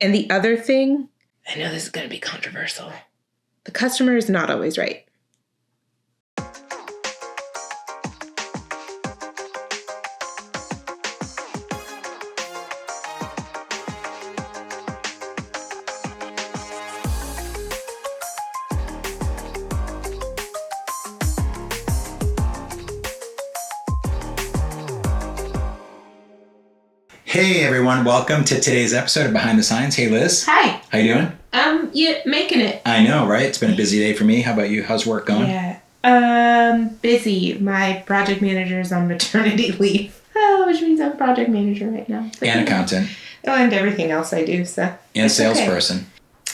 And the other thing, I know this is going to be controversial. The customer is not always right. Hey everyone, welcome to today's episode of Behind the Signs. Hey Liz. Hi. How you doing? Yeah, making it. I know, right? It's been a busy day for me. How about you? How's work going? Yeah. Busy. My project manager's on maternity leave. Which means I'm project manager right now. But and accountant. Oh, and everything else I do, so. And salesperson.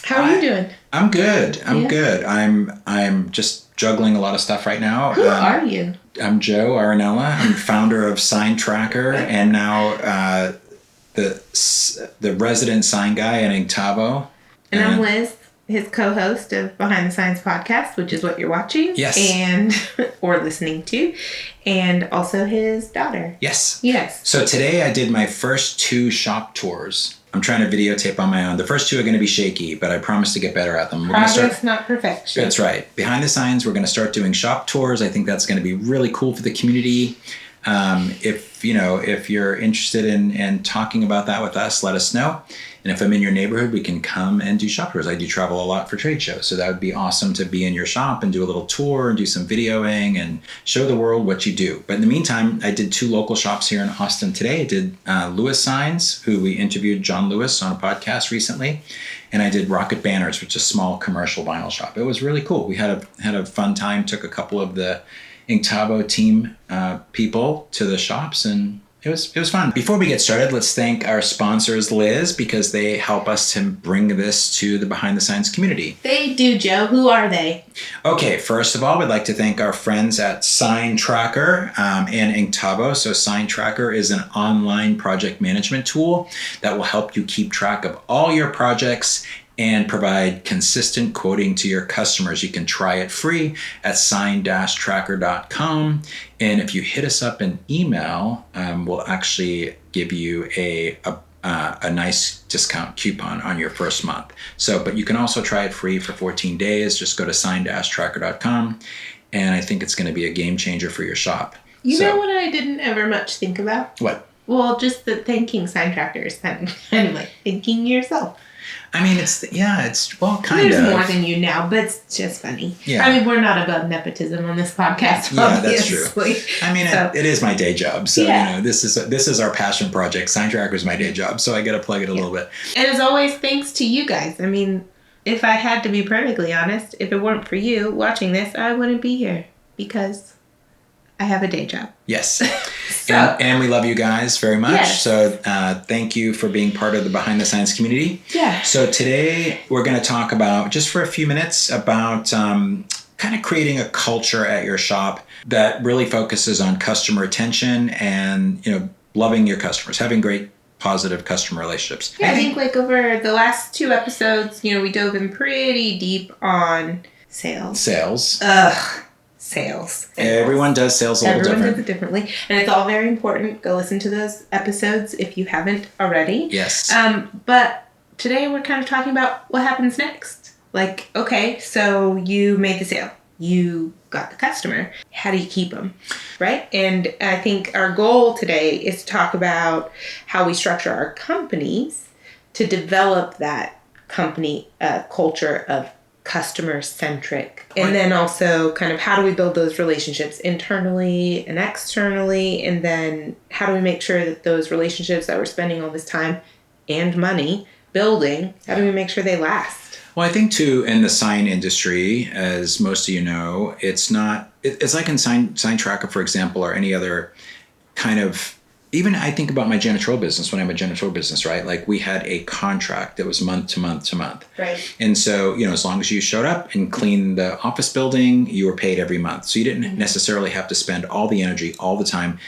Okay. How are you doing? I'm good. I'm good. I'm just juggling a lot of stuff right now. Who are you? I'm Joe Aranella. I'm founder of SignTracker and now the resident sign guy at Inktavo. And I'm Liz, his co-host of Behind the Signs podcast, which is what you're watching. Yes. And or listening to. And also his daughter. Yes. Yes. So today I did my first 2 shop tours. I'm trying to videotape on my own. The first 2 are going to be shaky, but I promise to get better at them. Progress, not perfection. That's right. Behind the Signs, we're going to start doing shop tours. I think that's going to be really cool for the community. If you're interested in talking about that with us, let us know. And if I'm in your neighborhood, we can come and do shop tours. I do travel a lot for trade shows, so that would be awesome to be in your shop and do a little tour and do some videoing and show the world what you do. But in the meantime, I did 2 local shops here in Austin today. I did Lewis Signs, who we interviewed John Lewis on a podcast recently, and I did Rocket Banners, which is a small commercial vinyl shop. It was really cool. We had a fun time. Took a couple of the Inktavo team people to the shops, and it was fun. Before we get started, let's thank our sponsors, Liz, because they help us to bring this to the Behind the Signs community. They do, Joe. Who are they? Okay, first of all, we'd like to thank our friends at SignTracker and Inktavo. So SignTracker is an online project management tool that will help you keep track of all your projects and provide consistent quoting to your customers. You can try it free at sign-tracker.com. And if you hit us up an email, we'll actually give you a nice discount coupon on your first month. But you can also try it free for 14 days. Just go to sign-tracker.com. And I think it's going to be a game changer for your shop. You know what I didn't ever much think about? What? Well, just the thanking SignTracker is kind of like thanking yourself. I mean, it's kind of. There's more than you now, but it's just funny. Yeah. I mean, we're not above nepotism on this podcast, obviously. That's true. I mean, it is my day job. So, this is our passion project. SignTracker is my day job, so I got to plug it a little bit. And as always, thanks to you guys. I mean, if I had to be perfectly honest, if it weren't for you watching this, I wouldn't be here because I have a day job. Yes. And we love you guys very much. Yes. So thank you for being part of the Behind the Signs community. Yeah. So today we're going to talk about, just for a few minutes, about kind of creating a culture at your shop that really focuses on customer retention and, loving your customers, having great positive customer relationships. Yeah, I think like over the last 2 episodes, we dove in pretty deep on sales. Sales. Sales. Everyone does sales a little different. Everyone does it differently. And it's all very important. Go listen to those episodes if you haven't already. Yes. But today we're kind of talking about what happens next. Like, okay, so you made the sale. You got the customer. How do you keep them? Right? And I think our goal today is to talk about how we structure our companies to develop that company culture of customer-centric. And then also kind of how do we build those relationships internally and externally, and then how do we make sure that those relationships that we're spending all this time and money building, how do we make sure they last? Well, I think too, in the sign industry, as most of you know, it's like in SignTracker, for example, or any other kind of, even I think about my janitorial business when I'm a janitorial business, right? Like we had a contract that was month to month to month. Right. And so, as long as you showed up and cleaned the office building, you were paid every month. So you didn't necessarily have to spend all the energy all the time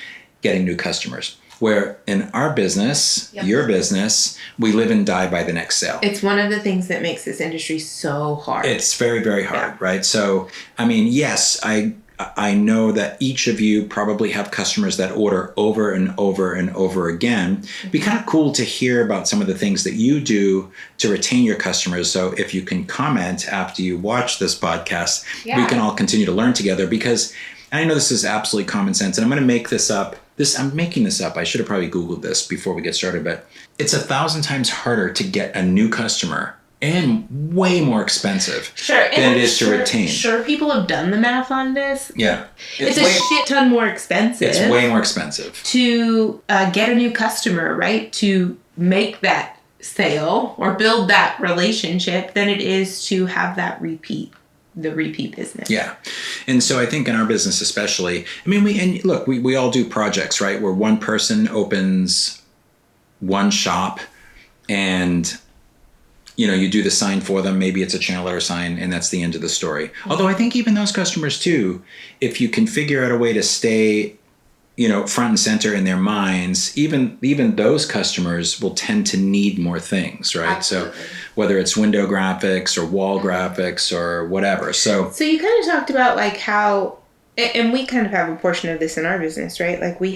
getting new customers. Where in our business, your business, we live and die by the next sale. It's one of the things that makes this industry so hard. It's very, very hard, right? So, I mean, yes, I I know that each of you probably have customers that order over and over and over again. It'd be kind of cool to hear about some of the things that you do to retain your customers. So if you can comment after you watch this podcast, we can all continue to learn together, because I know this is absolutely common sense, and I'm going to make this up. I'm making this up. I should have probably Googled this before we get started, but it's 1,000 times harder to get a new customer and way more expensive than it is to retain. Sure, people have done the math on this. Yeah. It's a shit ton more expensive. It's way more expensive. To get a new customer, right? To make that sale or build that relationship than it is to have that repeat business. Yeah. And so I think in our business especially, I mean, we all do projects, right? Where one person opens one shop and, you do the sign for them. Maybe it's a channel letter sign, and that's the end of the story. Mm-hmm. Although I think even those customers too, if you can figure out a way to stay, front and center in their minds, even those customers will tend to need more things, right? Absolutely. So whether it's window graphics or wall graphics or whatever. So you kind of talked about like how, and we kind of have a portion of this in our business, right? Like we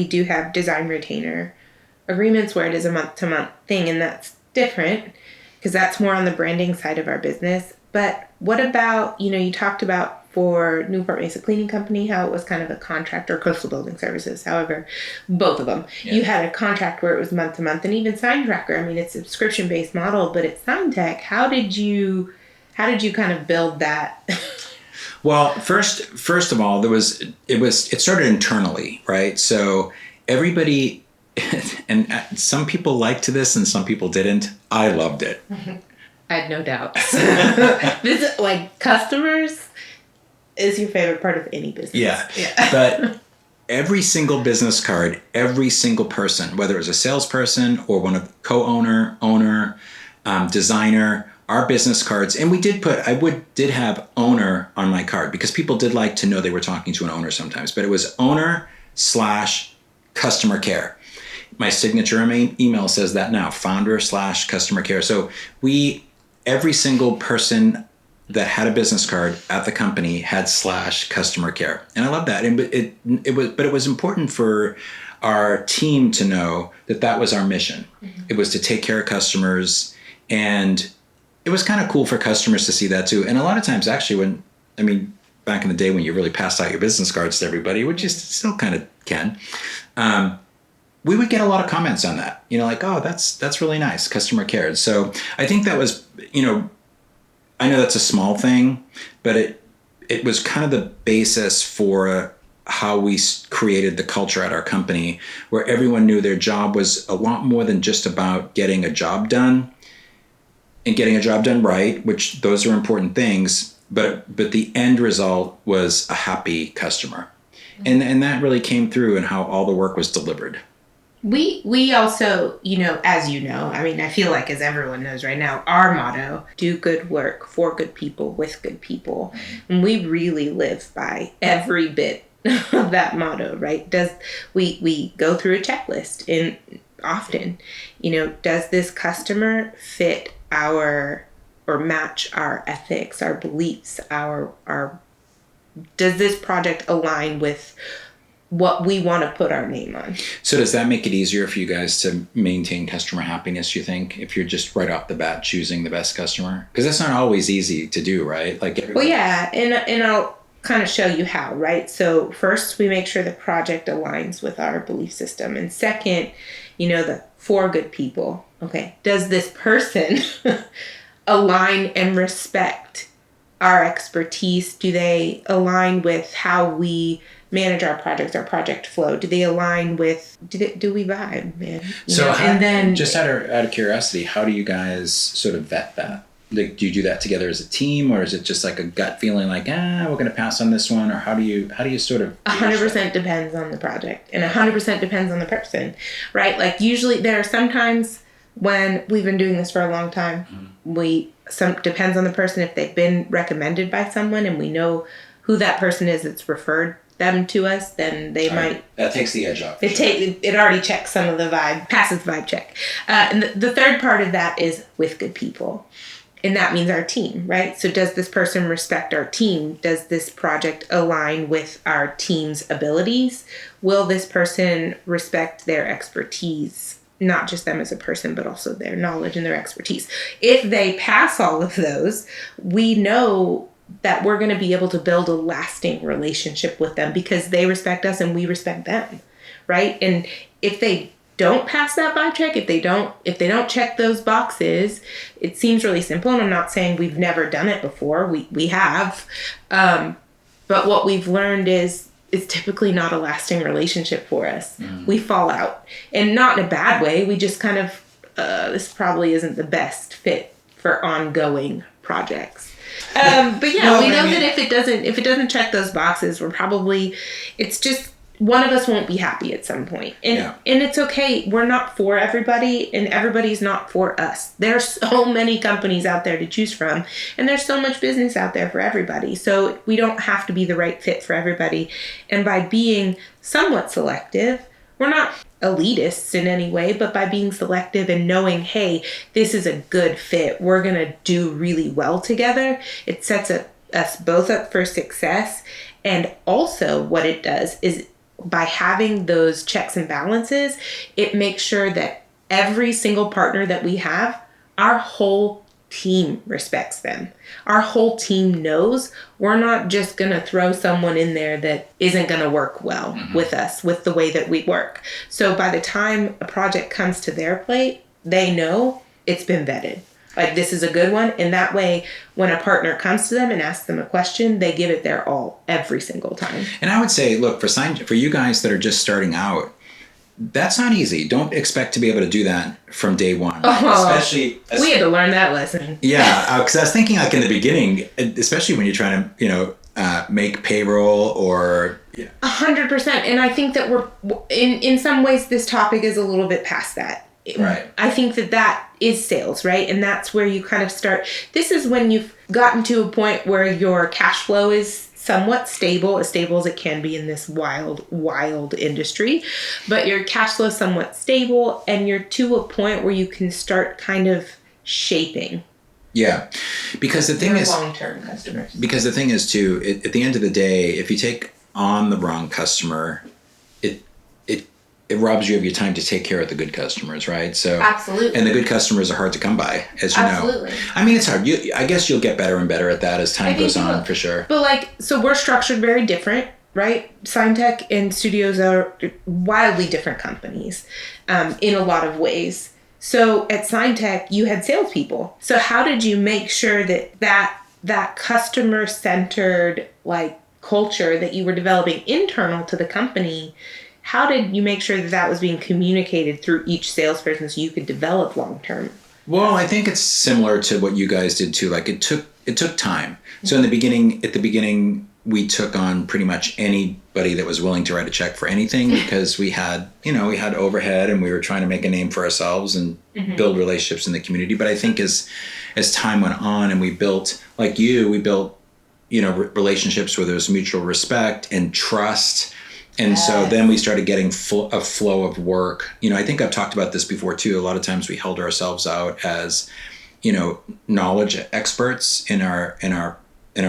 do have design retainer agreements where it is a month-to-month thing, and that's different because that's more on the branding side of our business. But what about, you talked about for Newport Mesa Cleaning Company, how it was kind of a contract, or Coastal Building Services, however, both of them. Yeah. You had a contract where it was month to month, and even SignTracker. I mean, it's a subscription-based model, but it's SignTech. How did you kind of build that? Well, first of all, it started internally, right? So everybody, and some people liked this and some people didn't. I loved it. I had no doubts. Like customers is your favorite part of any business. Yeah. But every single business card, every single person, whether it was a salesperson or one of the co-owner, owner, designer, our business cards, and I did have owner on my card because people did like to know they were talking to an owner sometimes, but it was owner/customer care. My signature email says that now, founder/customer care. So every single person that had a business card at the company had /customer care. And I love that. And it was important for our team to know that was our mission. Mm-hmm. It was to take care of customers, and it was kind of cool for customers to see that too. And a lot of times actually back in the day when you really passed out your business cards to everybody, which you still kind of can, we would get a lot of comments on that, like, oh, that's really nice, customer care. So I think that was, I know that's a small thing, but it was kind of the basis for how we created the culture at our company, where everyone knew their job was a lot more than just about getting a job done and getting a job done right, which those are important things, but the end result was a happy customer. Mm-hmm. And that really came through in how all the work was delivered. We also, I feel like as everyone knows right now, our motto, do good work for good people with good people. And we really live by every bit of that motto, right? We go through a checklist, and often, does this customer fit or match our ethics, our beliefs, does this project align with what we want to put our name on? So does that make it easier for you guys to maintain customer happiness, you think, if you're just right off the bat choosing the best customer? Because that's not always easy to do, right? Well, yeah, and I'll kind of show you how, right? So first, we make sure the project aligns with our belief system. And second, the for good people. Okay, does this person align and respect our expertise? Do they align with how we manage our projects, our project flow? Do they align with, do we vibe, man? And then just out of curiosity, how do you guys sort of vet that? Like, do you do that together as a team, or is it just like a gut feeling like, we're going to pass on this one? Or how do you sort of? 100% depends on the project, and 100% depends on the person, right? Like usually there are sometimes when we've been doing this for a long time, depends on the person. If they've been recommended by someone and we know who that person is that's referred them to us, then they might. That takes the edge off. It already checks some of the vibe, passes the vibe check. And the third part of that is with good people. And that means our team, right? So does this person respect our team? Does this project align with our team's abilities? Will this person respect their expertise? Not just them as a person, but also their knowledge and their expertise. If they pass all of those, we know that we're going to be able to build a lasting relationship with them because they respect us and we respect them, right? And if they don't pass that vibe check, if they don't check those boxes, it seems really simple. And I'm not saying we've never done it before. We have. But what we've learned is it's typically not a lasting relationship for us. We fall out, and not in a bad way. We just kind of, this probably isn't the best fit for ongoing projects. But yeah, we know that if it doesn't check those boxes, it's just, one of us won't be happy at some point. And it's okay. We're not for everybody, and everybody's not for us. There's so many companies out there to choose from, and there's so much business out there for everybody. So we don't have to be the right fit for everybody. And by being somewhat selective, we're not elitists in any way, but by being selective and knowing, hey, this is a good fit, we're going to do really well together, it sets us both up for success. And also what it does is, by having those checks and balances, it makes sure that every single partner that we have, our whole team respects them. Our whole team knows we're not just going to throw someone in there that isn't going to work well with us, with the way that we work. So by the time a project comes to their plate, they know it's been vetted. Like, this is a good one. And that way, when a partner comes to them and asks them a question, they give it their all every single time. And I would say, look, for you guys that are just starting out, that's not easy. Don't expect to be able to do that from day one. We had to learn that lesson. Yeah, because I was thinking, like, in the beginning, especially when you're trying to, make payroll or... 100%. And I think that we're, in some ways, this topic is a little bit past that. Right. I think that is sales, right? And that's where you kind of start. This is when you've gotten to a point where your cash flow is somewhat stable as it can be in this wild industry. But your cash flow is somewhat stable, and you're to a point where you can start kind of shaping. Yeah. Because the thing is... long-term customers. Because the thing is, too, at the end of the day, if you take on the wrong customer, it robs you of your time to take care of the good customers, right? So absolutely. And the good customers are hard to come by, as you absolutely. know. I mean, it's hard. I guess you'll get better and better at that as time goes on, for sure. But so we're structured very different, right? SignTech and studios are wildly different companies in a lot of ways. So at SignTech, you had salespeople. So how did you make sure that customer-centered culture that you were developing internal to the company, how did you make sure that was being communicated through each salesperson so you could develop long term? Well, I think it's similar to what you guys did too. Like, it took time. So at the beginning, we took on pretty much anybody that was willing to write a check for anything, because we had overhead and we were trying to make a name for ourselves and build relationships in the community. But I think as time went on and we built relationships where there's mutual respect and trust. And so then we started getting a flow of work. I think I've talked about this before too. A lot of times we held ourselves out as, knowledge experts in our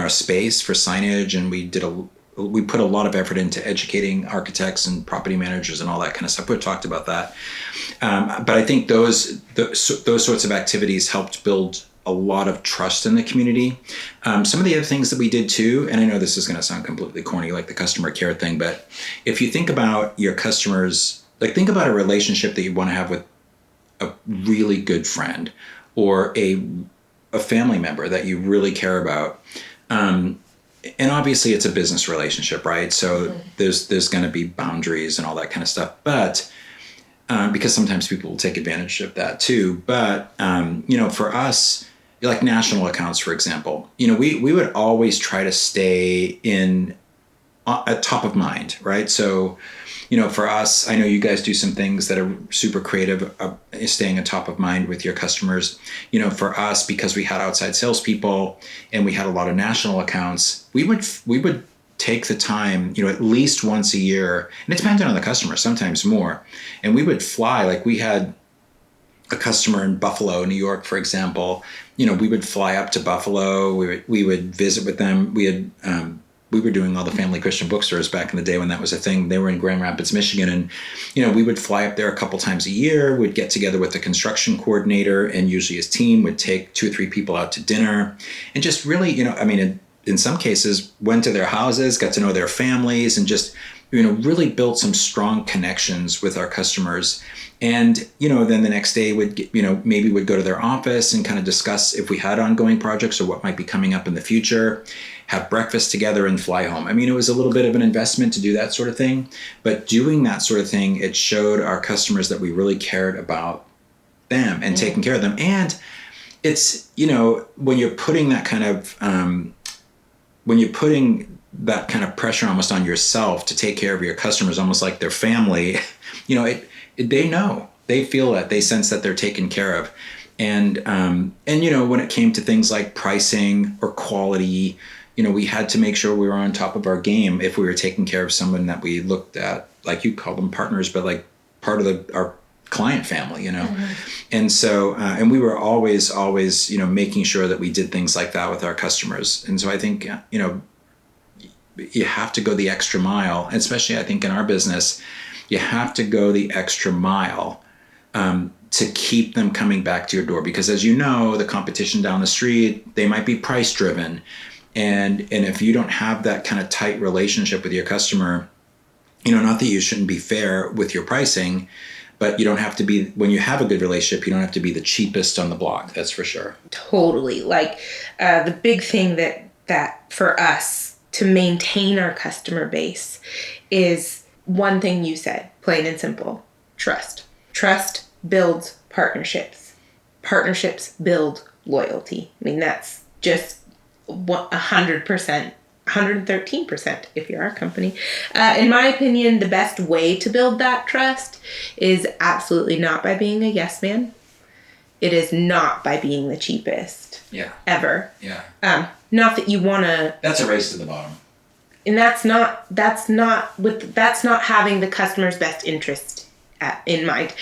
space for signage, and we put a lot of effort into educating architects and property managers and all that kind of stuff. We talked about that, but I think those sorts of activities helped build a lot of trust in the community. Some of the other things that we did too, and I know this is going to sound completely corny, like the customer care thing, but if you think about your customers, think about a relationship that you want to have with a really good friend or a family member that you really care about. And obviously it's a business relationship, right? So there's going to be boundaries and all that kind of stuff, but because sometimes people will take advantage of that too. But, for us, like national accounts, for example, we would always try to stay at top of mind, right? So, for us, I know you guys do some things that are super creative, staying at top of mind with your customers. For us, because we had outside salespeople and we had a lot of national accounts, we would take the time, at least once a year, and it depended on the customer, sometimes more. And we would fly, we had a customer in Buffalo, New York, for example, we would fly up to Buffalo. We would visit with them. We were doing all the family Christian bookstores back in the day when that was a thing. They were in Grand Rapids, Michigan. And, we would fly up there a couple times a year. We'd get together with the construction coordinator, and usually his team would take 2 or 3 people out to dinner and just really, in some cases went to their houses, got to know their families, and just, really built some strong connections with our customers. And, then the next day maybe would go to their office and kind of discuss if we had ongoing projects or what might be coming up in the future, have breakfast together and fly home. It was a little bit of an investment to do that sort of thing, but doing that sort of thing, it showed our customers that we really cared about them and taking care of them. And it's, when you're putting that kind of, pressure almost on yourself to take care of your customers, almost like their family, they know, they feel that, they sense that they're taken care of. And when it came to things like pricing or quality, we had to make sure we were on top of our game if we were taking care of someone that we looked at, like you call them partners, but like part of our client family, Mm-hmm. And so, and we were always, making sure that we did things like that with our customers. And so I think, you have to go the extra mile, especially I think in our business, you have to go the extra mile to keep them coming back to your door. Because as you know, the competition down the street, they might be price driven. And if you don't have that kind of tight relationship with your customer, not that you shouldn't be fair with your pricing, but you don't have to be, when you have a good relationship, you don't have to be the cheapest on the block. That's for sure. Totally. Like the big thing that for us to maintain our customer base is one thing you said, plain and simple, trust. Trust builds partnerships. Partnerships build loyalty. That's just 100%, 113% if you're our company. In my opinion, the best way to build that trust is absolutely not by being a yes man. It is not by being the cheapest. Yeah. Ever. Yeah. Not that you want to. That's a race to the bottom. And that's not having the customer's best interest in mind.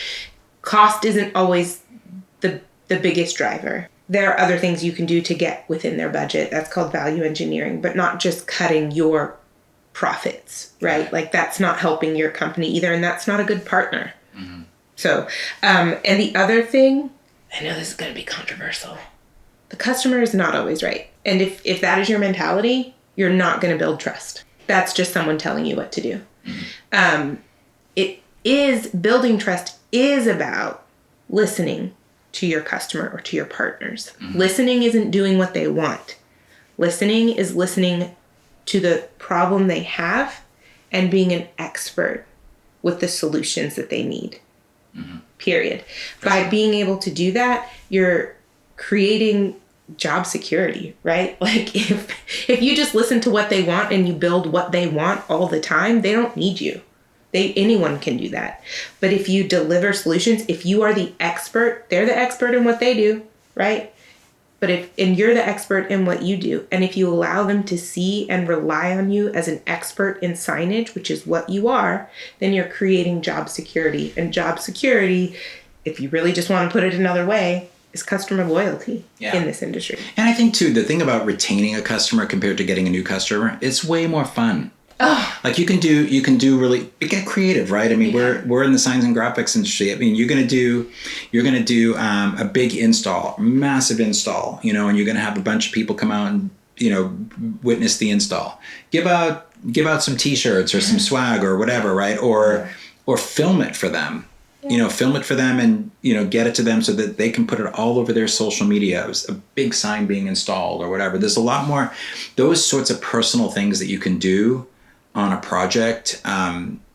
Cost isn't always the biggest driver. There are other things you can do to get within their budget. That's called value engineering, but not just cutting your profits, right? Like that's not helping your company either, and that's not a good partner. Mm-hmm. So, and the other thing, I know this is going to be controversial. The customer is not always right. And if that is your mentality, you're not going to build trust. That's just someone telling you what to do. Mm-hmm. Building trust is about listening to your customer or to your partners. Mm-hmm. Listening isn't doing what they want. Listening is listening to the problem they have and being an expert with the solutions that they need. Mm-hmm. Period. By being able to do that, you're creating job security, right? Like if you just listen to what they want and you build what they want all the time, they don't need you. Anyone can do that. But if you deliver solutions, if you are the expert, they're the expert in what they do, right? But you're the expert in what you do, and if you allow them to see and rely on you as an expert in signage, which is what you are, then you're creating job security. And job security, if you really just want to put it another way, is customer loyalty in this industry. And I think too, the thing about retaining a customer compared to getting a new customer, it's way more fun. Oh. Like you can do really get creative, right? We're in the signs and graphics industry. You're gonna do a big install, massive install, and you're gonna have a bunch of people come out and witness the install. Give out some T-shirts or some swag or whatever, right? Or film it for them. Film it for them and get it to them so that they can put it all over their social media. It was a big sign being installed or whatever. There's a lot more those sorts of personal things that you can do on a project,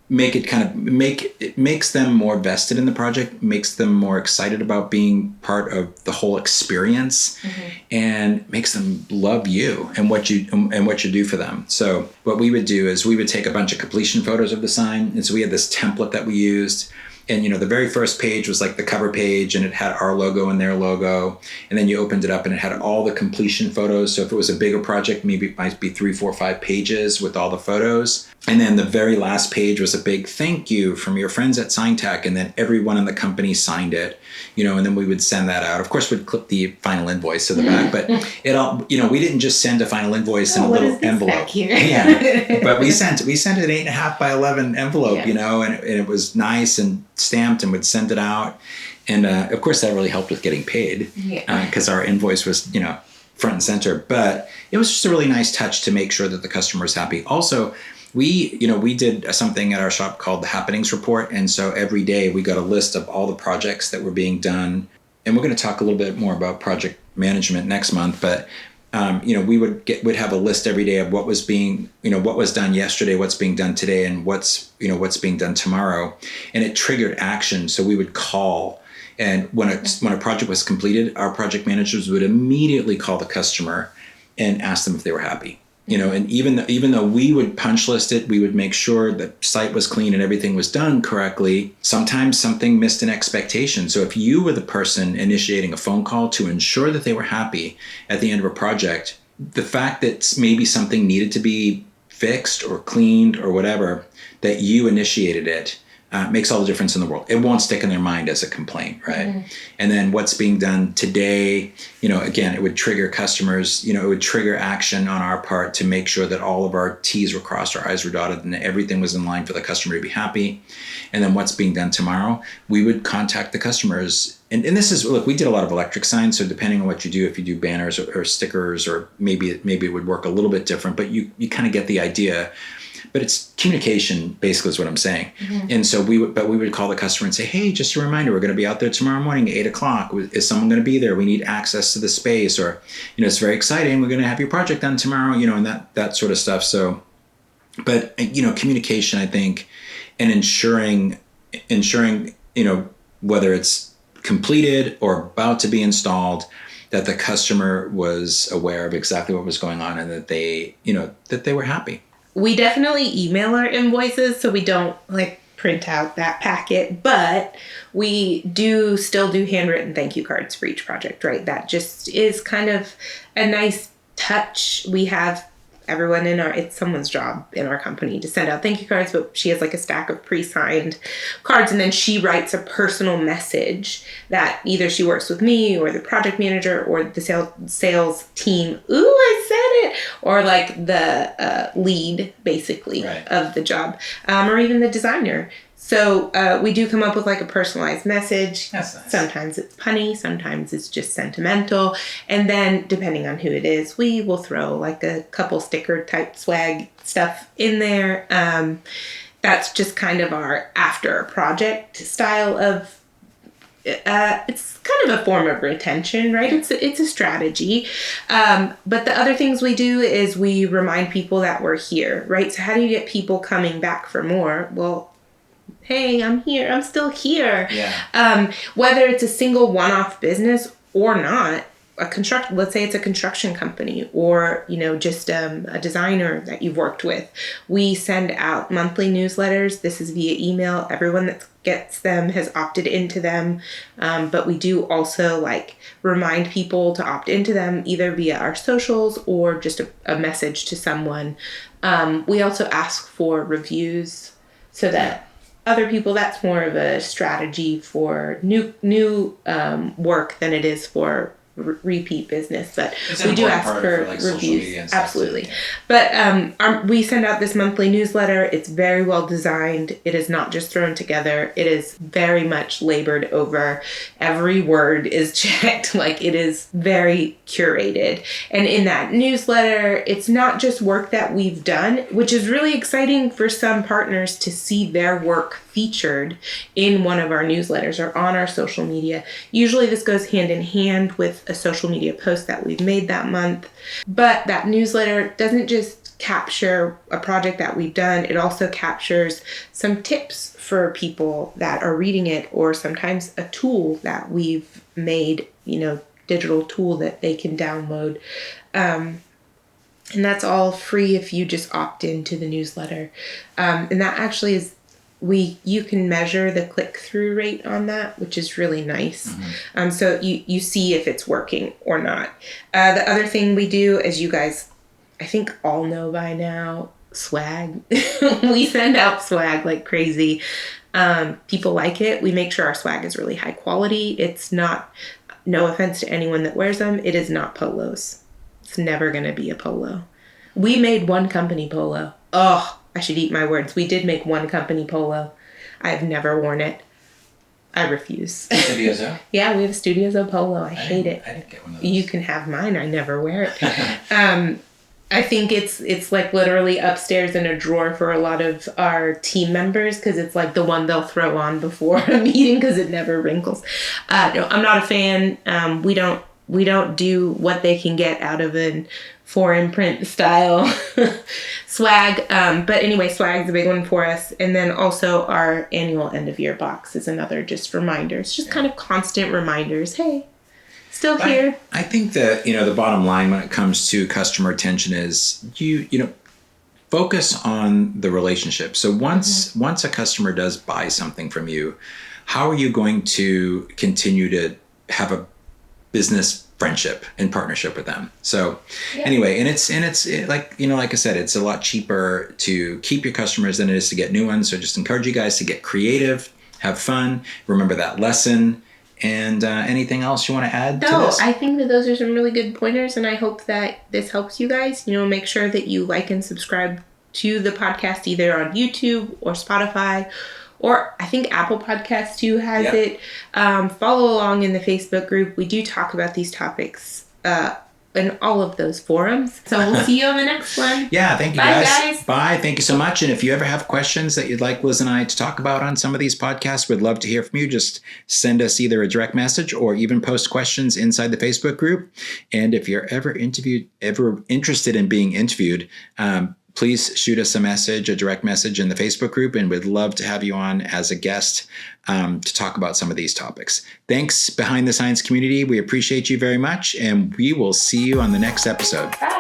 makes them more vested in the project, makes them more excited about being part of the whole experience, mm-hmm. and makes them love you and what you do for them. So what we would do is we would take a bunch of completion photos of the sign, and so we had this template that we used, And, the very first page was like the cover page, and it had our logo and their logo. And then you opened it up and it had all the completion photos. So if it was a bigger project, maybe it might be 3, 4, 5 pages with all the photos. And then the very last page was a big thank you from your friends at SignTracker. And then everyone in the company signed it, and then we would send that out. Of course, we'd clip the final invoice to the back, but it all, we didn't just send a final invoice in a little envelope. Back here? Yeah. But we sent an 8.5 by 11 envelope, and it was nice and stamped, and would send it out. And of course, that really helped with getting paid because our invoice was, front and center. But it was just a really nice touch to make sure that the customer was happy. Also, we did something at our shop called the Happenings Report. And so every day we got a list of all the projects that were being done. And we're going to talk a little bit more about project management next month. But, we would have a list every day of what was being, what was done yesterday, what's being done today, and what's being done tomorrow. And it triggered action. So we would call. And when a project was completed, our project managers would immediately call the customer and ask them if they were happy. And even though we would punch list it, we would make sure the site was clean and everything was done correctly. Sometimes something missed an expectation. So if you were the person initiating a phone call to ensure that they were happy at the end of a project, the fact that maybe something needed to be fixed or cleaned or whatever, that you initiated it, makes all the difference in the world. It won't stick in their mind as a complaint, right? Mm-hmm. And then what's being done today, again, it would trigger customers, it would trigger action on our part to make sure that all of our T's were crossed, our I's were dotted, and everything was in line for the customer to be happy. And then what's being done tomorrow, we would contact the customers. And this is, look, we did a lot of electric signs. So depending on what you do, if you do banners or stickers, or maybe it would work a little bit different, but you kind of get the idea. But it's communication, basically, is what I'm saying. Mm-hmm. And so we would call the customer and say, hey, just a reminder, we're going to be out there tomorrow morning at 8 o'clock. Is someone going to be there? We need access to the space. Or, it's very exciting. We're going to have your project done tomorrow, and that sort of stuff. So, but, communication, I think, and ensuring, whether it's completed or about to be installed, that the customer was aware of exactly what was going on and that they were happy. We definitely email our invoices, so we don't print out that packet, but we do still do handwritten thank you cards for each project, right? That just is kind of a nice touch. We have everyone it's someone's job in our company to send out thank you cards, but she has a stack of pre-signed cards, and then she writes a personal message that either she works with me or the project manager or the sales team. Ooh, I said it. Or the lead, basically, right, of the job, or even the designer. So we do come up with a personalized message. That's nice. Sometimes it's punny, sometimes it's just sentimental. And then depending on who it is, we will throw a couple sticker type swag stuff in there. That's just kind of our after a project style of, it's kind of a form of retention, right? It's a strategy. But the other things we do is we remind people that we're here, right? So how do you get people coming back for more? Well, hey, I'm here. I'm still here. Yeah. Whether it's a single one-off business or not, let's say it's a construction company or, just a designer that you've worked with. We send out monthly newsletters. This is via email. Everyone that gets them has opted into them. But we do also remind people to opt into them either via our socials or just a message to someone. We also ask for reviews so that other people, that's more of a strategy for new work than it is for repeat business, but we do ask for reviews. Absolutely. But we send out this monthly newsletter. It's very well designed. It is not just thrown together. It is very much labored over. Every word is checked. It is very curated. And in that newsletter, it's not just work that we've done, which is really exciting for some partners to see their work featured in one of our newsletters or on our social media. Usually this goes hand in hand with a social media post that we've made that month. But that newsletter doesn't just capture a project that we've done, it also captures some tips for people that are reading it, or sometimes a tool that we've made, digital tool that they can download. And that's all free if you just opt into the newsletter. And that actually is you can measure the click-through rate on that, which is really nice. So you see if it's working or not. The other thing we do, as you guys I think all know by now, swag. We send out swag like crazy. People like it. We make sure our swag is really high quality. It's not, no offense to anyone that wears them, it is not polos. It's never going to be a polo. We made one company polo. Oh, I should eat my words. We did make one company polo. I've never worn it. I refuse. Studio Zo? Yeah, we have a Studio Zo polo. I hate it. I didn't get one of those. You can have mine. I never wear it. I think it's like literally upstairs in a drawer for a lot of our team members because it's like the one they'll throw on before a meeting because it never wrinkles. No, I'm not a fan. We don't do what they can get out of an foreign print style swag. But anyway, swag's a big one for us. And then also our annual end of year box is another just reminders, just kind of constant reminders. Hey, still here. I think that, the bottom line when it comes to customer retention is you focus on the relationship. So once a customer does buy something from you, how are you going to continue to have a business friendship and partnership with them? So anyway, and it's like I said, it's a lot cheaper to keep your customers than it is to get new ones. So just encourage you guys to get creative, have fun, remember that lesson. And anything else you want to add to this? No, I think that those are some really good pointers, and I hope that this helps you guys. Make sure that you like and subscribe to the podcast either on YouTube or Spotify, or I think Apple Podcasts too has it. Follow along in the Facebook group. We do talk about these topics in all of those forums. So we'll see you on the next one. Yeah, thank you guys. Bye. Thank you so much. And if you ever have questions that you'd like Liz and I to talk about on some of these podcasts, we'd love to hear from you. Just send us either a direct message or even post questions inside the Facebook group. And if you're ever interested in being interviewed, please shoot us a direct message in the Facebook group, and we'd love to have you on as a guest to talk about some of these topics. Thanks, Behind the Science community. We appreciate you very much, and we will see you on the next episode. Bye.